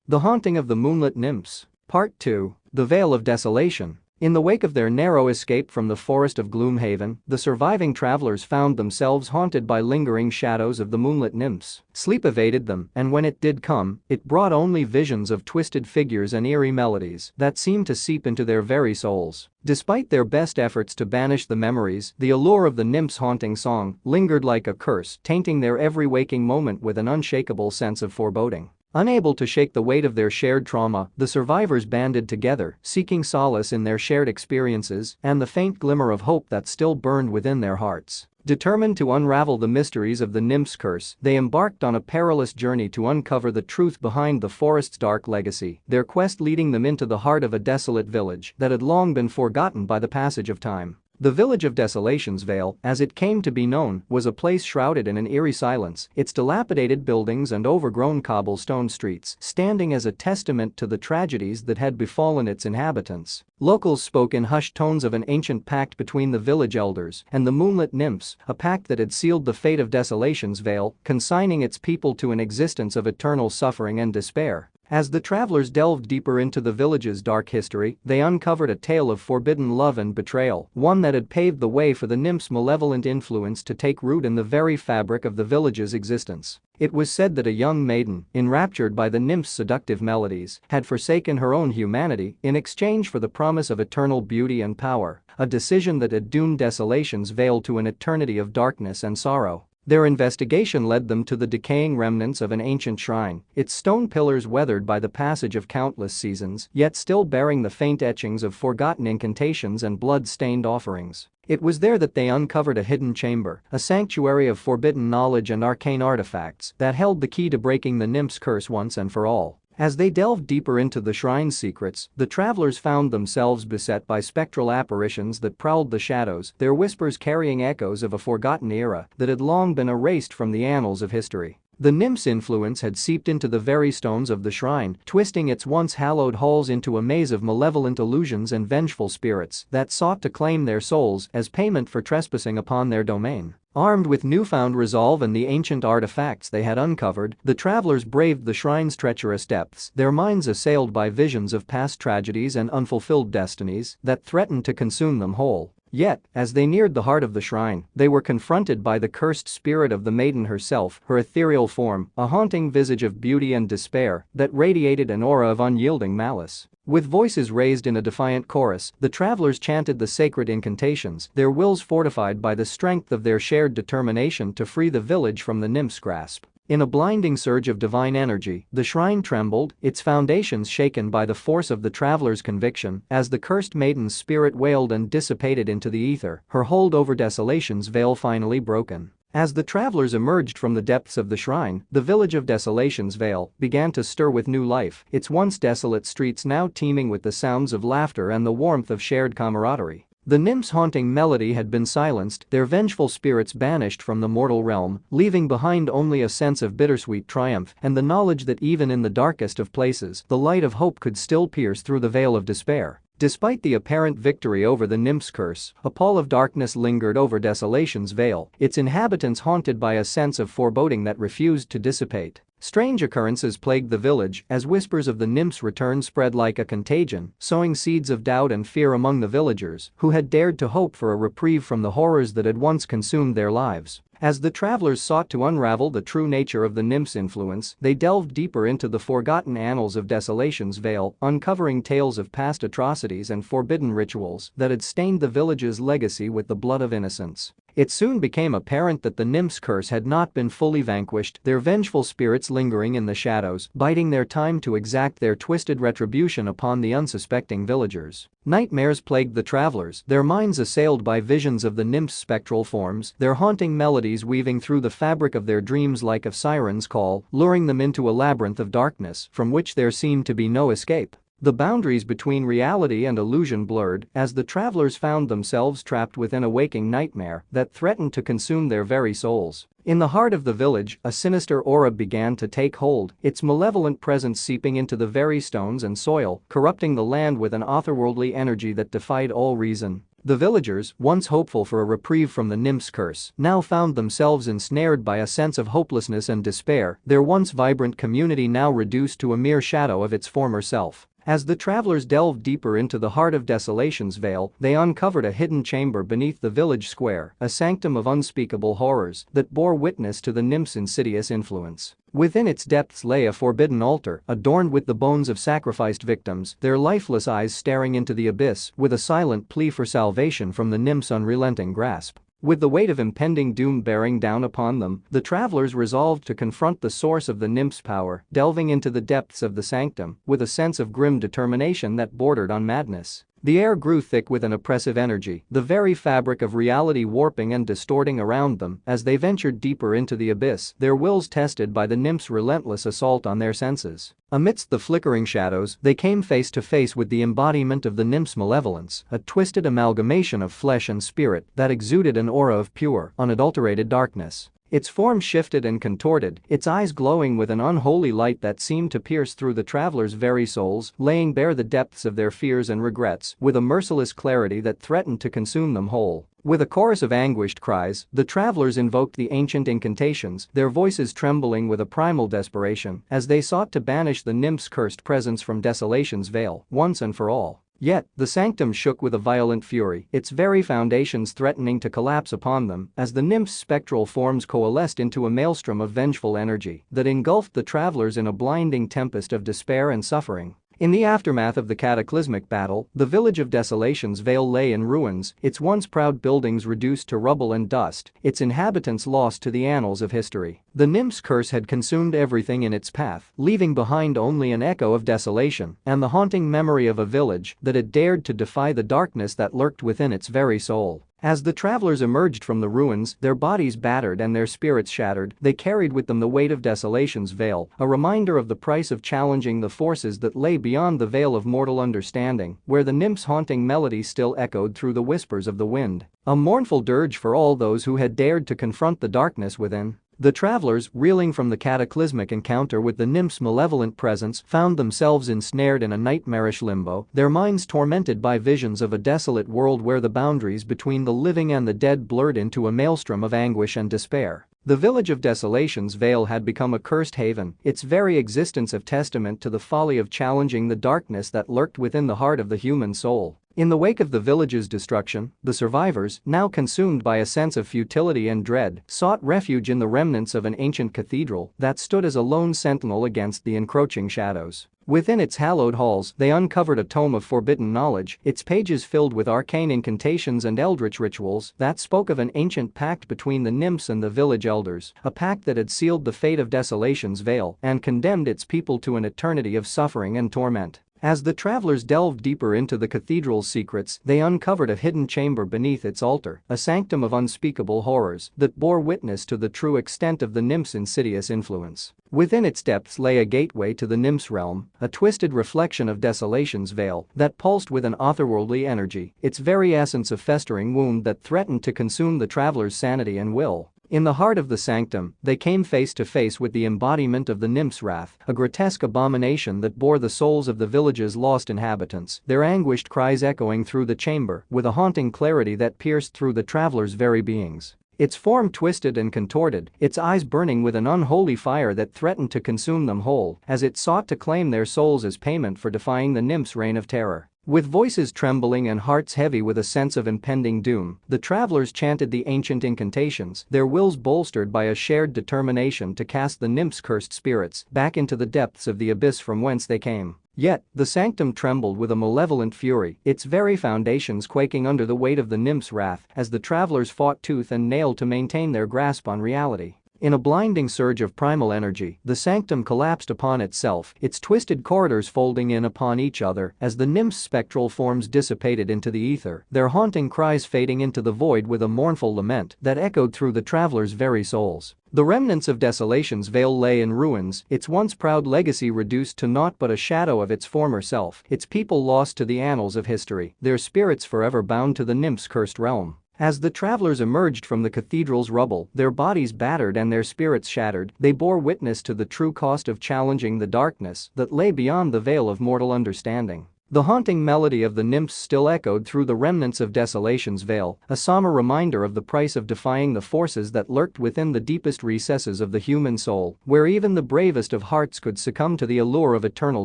The Haunting of the Moonlit Nymphs. Part 2. The Veil of Desolation. In the wake of their narrow escape from the forest of Gloomhaven, the surviving travelers found themselves haunted by lingering shadows of the Moonlit Nymphs. Sleep evaded them, and when it did come, it brought only visions of twisted figures and eerie melodies that seemed to seep into their very souls. Despite their best efforts to banish the memories, the allure of the nymphs' haunting song lingered like a curse, tainting their every waking moment with an unshakable sense of foreboding. Unable to shake the weight of their shared trauma, the survivors banded together, seeking solace in their shared experiences and the faint glimmer of hope that still burned within their hearts. Determined to unravel the mysteries of the nymph's curse, they embarked on a perilous journey to uncover the truth behind the forest's dark legacy, their quest leading them into the heart of a desolate village that had long been forgotten by the passage of time. The village of Desolation's Vale, as it came to be known, was a place shrouded in an eerie silence, its dilapidated buildings and overgrown cobblestone streets standing as a testament to the tragedies that had befallen its inhabitants. Locals spoke in hushed tones of an ancient pact between the village elders and the Moonlit Nymphs, a pact that had sealed the fate of Desolation's Vale, consigning its people to an existence of eternal suffering and despair. As the travelers delved deeper into the village's dark history, they uncovered a tale of forbidden love and betrayal, one that had paved the way for the nymph's malevolent influence to take root in the very fabric of the village's existence. It was said that a young maiden, enraptured by the nymph's seductive melodies, had forsaken her own humanity in exchange for the promise of eternal beauty and power, a decision that had doomed Desolation's Vale to an eternity of darkness and sorrow. Their investigation led them to the decaying remnants of an ancient shrine, its stone pillars weathered by the passage of countless seasons, yet still bearing the faint etchings of forgotten incantations and blood-stained offerings. It was there that they uncovered a hidden chamber, a sanctuary of forbidden knowledge and arcane artifacts that held the key to breaking the nymph's curse once and for all. As they delved deeper into the shrine's secrets, the travelers found themselves beset by spectral apparitions that prowled the shadows, their whispers carrying echoes of a forgotten era that had long been erased from the annals of history. The nymph's influence had seeped into the very stones of the shrine, twisting its once hallowed halls into a maze of malevolent illusions and vengeful spirits that sought to claim their souls as payment for trespassing upon their domain. Armed with newfound resolve and the ancient artifacts they had uncovered, the travelers braved the shrine's treacherous depths, their minds assailed by visions of past tragedies and unfulfilled destinies that threatened to consume them whole. Yet, as they neared the heart of the shrine, they were confronted by the cursed spirit of the maiden herself, her ethereal form, a haunting visage of beauty and despair that radiated an aura of unyielding malice. With voices raised in a defiant chorus, the travelers chanted the sacred incantations, their wills fortified by the strength of their shared determination to free the village from the nymph's grasp. In a blinding surge of divine energy, the shrine trembled, its foundations shaken by the force of the travelers' conviction, as the cursed maiden's spirit wailed and dissipated into the ether, her hold over Desolation's Vale finally broken. As the travelers emerged from the depths of the shrine, the village of Desolation's Vale began to stir with new life, its once desolate streets now teeming with the sounds of laughter and the warmth of shared camaraderie. The nymphs' haunting melody had been silenced, their vengeful spirits banished from the mortal realm, leaving behind only a sense of bittersweet triumph and the knowledge that even in the darkest of places, the light of hope could still pierce through the veil of despair. Despite the apparent victory over the nymph's curse, a pall of darkness lingered over Desolation's Vale, its inhabitants haunted by a sense of foreboding that refused to dissipate. Strange occurrences plagued the village as whispers of the nymph's return spread like a contagion, sowing seeds of doubt and fear among the villagers who had dared to hope for a reprieve from the horrors that had once consumed their lives. As the travelers sought to unravel the true nature of the nymph's influence, they delved deeper into the forgotten annals of Desolation's Vale, uncovering tales of past atrocities and forbidden rituals that had stained the village's legacy with the blood of innocents. It soon became apparent that the nymph's curse had not been fully vanquished, their vengeful spirits lingering in the shadows, biding their time to exact their twisted retribution upon the unsuspecting villagers. Nightmares plagued the travelers, their minds assailed by visions of the nymph's spectral forms, their haunting melodies weaving through the fabric of their dreams like a siren's call, luring them into a labyrinth of darkness from which there seemed to be no escape. The boundaries between reality and illusion blurred as the travelers found themselves trapped within a waking nightmare that threatened to consume their very souls. In the heart of the village, a sinister aura began to take hold, its malevolent presence seeping into the very stones and soil, corrupting the land with an otherworldly energy that defied all reason. The villagers, once hopeful for a reprieve from the nymph's curse, now found themselves ensnared by a sense of hopelessness and despair, their once vibrant community now reduced to a mere shadow of its former self. As the travelers delved deeper into the heart of Desolation's Vale, they uncovered a hidden chamber beneath the village square, a sanctum of unspeakable horrors that bore witness to the nymph's insidious influence. Within its depths lay a forbidden altar, adorned with the bones of sacrificed victims, their lifeless eyes staring into the abyss with a silent plea for salvation from the nymph's unrelenting grasp. With the weight of impending doom bearing down upon them, the travelers resolved to confront the source of the nymph's power, delving into the depths of the sanctum with a sense of grim determination that bordered on madness. The air grew thick with an oppressive energy, the very fabric of reality warping and distorting around them as they ventured deeper into the abyss, their wills tested by the nymph's relentless assault on their senses. Amidst the flickering shadows, they came face to face with the embodiment of the nymph's malevolence, a twisted amalgamation of flesh and spirit that exuded an aura of pure, unadulterated darkness. Its form shifted and contorted, its eyes glowing with an unholy light that seemed to pierce through the travelers' very souls, laying bare the depths of their fears and regrets with a merciless clarity that threatened to consume them whole. With a chorus of anguished cries, the travelers invoked the ancient incantations, their voices trembling with a primal desperation as they sought to banish the nymph's cursed presence from Desolation's Vale, once and for all. Yet, the sanctum shook with a violent fury, its very foundations threatening to collapse upon them as the nymph's spectral forms coalesced into a maelstrom of vengeful energy that engulfed the travelers in a blinding tempest of despair and suffering. In the aftermath of the cataclysmic battle, the village of Desolation's Vale lay in ruins, its once proud buildings reduced to rubble and dust, its inhabitants lost to the annals of history. The nymph's curse had consumed everything in its path, leaving behind only an echo of desolation and the haunting memory of a village that had dared to defy the darkness that lurked within its very soul. As the travelers emerged from the ruins, their bodies battered and their spirits shattered, they carried with them the weight of Desolation's Vale, a reminder of the price of challenging the forces that lay beyond the veil of mortal understanding, where the nymph's haunting melody still echoed through the whispers of the wind. A mournful dirge for all those who had dared to confront the darkness within. The travelers, reeling from the cataclysmic encounter with the nymph's malevolent presence, found themselves ensnared in a nightmarish limbo, their minds tormented by visions of a desolate world where the boundaries between the living and the dead blurred into a maelstrom of anguish and despair. The village of Desolation's Vale had become a cursed haven, its very existence a testament to the folly of challenging the darkness that lurked within the heart of the human soul. In the wake of the village's destruction, the survivors, now consumed by a sense of futility and dread, sought refuge in the remnants of an ancient cathedral that stood as a lone sentinel against the encroaching shadows. Within its hallowed halls, they uncovered a tome of forbidden knowledge, its pages filled with arcane incantations and eldritch rituals that spoke of an ancient pact between the nymphs and the village elders, a pact that had sealed the fate of Desolation's Vale and condemned its people to an eternity of suffering and torment. As the travelers delved deeper into the cathedral's secrets, they uncovered a hidden chamber beneath its altar, a sanctum of unspeakable horrors that bore witness to the true extent of the nymph's insidious influence. Within its depths lay a gateway to the nymph's realm, a twisted reflection of Desolation's Vale that pulsed with an otherworldly energy, its very essence a festering wound that threatened to consume the travelers' sanity and will. In the heart of the sanctum, they came face to face with the embodiment of the nymph's wrath, a grotesque abomination that bore the souls of the village's lost inhabitants, their anguished cries echoing through the chamber with a haunting clarity that pierced through the travelers' very beings. Its form twisted and contorted, its eyes burning with an unholy fire that threatened to consume them whole as it sought to claim their souls as payment for defying the nymph's reign of terror. With voices trembling and hearts heavy with a sense of impending doom, the travelers chanted the ancient incantations, their wills bolstered by a shared determination to cast the nymph's cursed spirits back into the depths of the abyss from whence they came. Yet, the sanctum trembled with a malevolent fury, its very foundations quaking under the weight of the nymph's wrath as the travelers fought tooth and nail to maintain their grasp on reality. In a blinding surge of primal energy, the sanctum collapsed upon itself, its twisted corridors folding in upon each other as the nymph's spectral forms dissipated into the ether, their haunting cries fading into the void with a mournful lament that echoed through the travelers' very souls. The remnants of Desolation's Vale lay in ruins, its once proud legacy reduced to naught but a shadow of its former self, its people lost to the annals of history, their spirits forever bound to the nymph's cursed realm. As the travelers emerged from the cathedral's rubble, their bodies battered and their spirits shattered, they bore witness to the true cost of challenging the darkness that lay beyond the veil of mortal understanding. The haunting melody of the nymphs still echoed through the remnants of Desolation's veil, a somber reminder of the price of defying the forces that lurked within the deepest recesses of the human soul, where even the bravest of hearts could succumb to the allure of eternal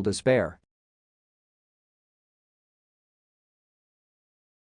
despair.